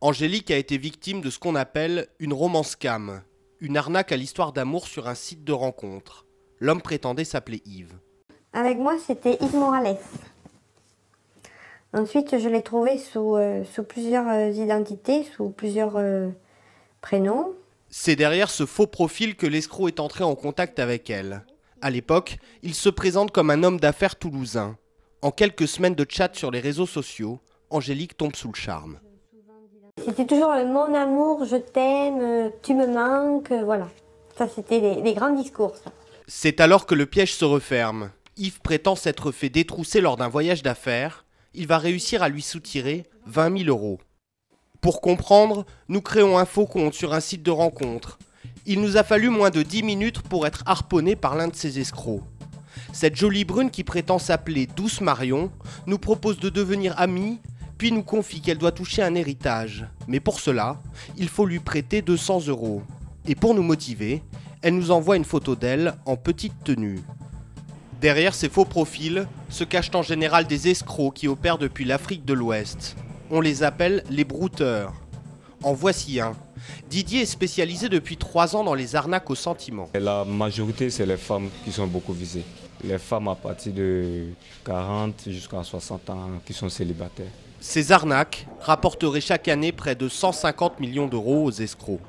Angélique a été victime de ce qu'on appelle une romance scam, une arnaque à l'histoire d'amour sur un site de rencontre. L'homme prétendait s'appeler Yves. Avec moi, c'était Yves Morales. Ensuite, je l'ai trouvé sous plusieurs identités, sous plusieurs prénoms. C'est derrière ce faux profil que l'escroc est entré en contact avec elle. À l'époque, il se présente comme un homme d'affaires toulousain. En quelques semaines de chat sur les réseaux sociaux, Angélique tombe sous le charme. C'était toujours mon amour, je t'aime, tu me manques, voilà. Ça, c'était les grands discours, ça. C'est alors que le piège se referme. Yves prétend s'être fait détrousser lors d'un voyage d'affaires. Il va réussir à lui soutirer 20 000 euros. Pour comprendre, nous créons un faux compte sur un site de rencontre. Il nous a fallu moins de 10 minutes pour être harponné par l'un de ces escrocs. Cette jolie brune qui prétend s'appeler Douce Marion nous propose de devenir amis, puis nous confie qu'elle doit toucher un héritage. Mais pour cela, il faut lui prêter 200 euros. Et pour nous motiver, elle nous envoie une photo d'elle en petite tenue. Derrière ces faux profils se cachent en général des escrocs qui opèrent depuis l'Afrique de l'Ouest. On les appelle les brouteurs. En voici un. Didier est spécialisé depuis 3 ans dans les arnaques aux sentiments. La majorité, c'est les femmes qui sont beaucoup visées. Les femmes à partir de 40 jusqu'à 60 ans qui sont célibataires. Ces arnaques rapporteraient chaque année près de 150 millions d'euros aux escrocs.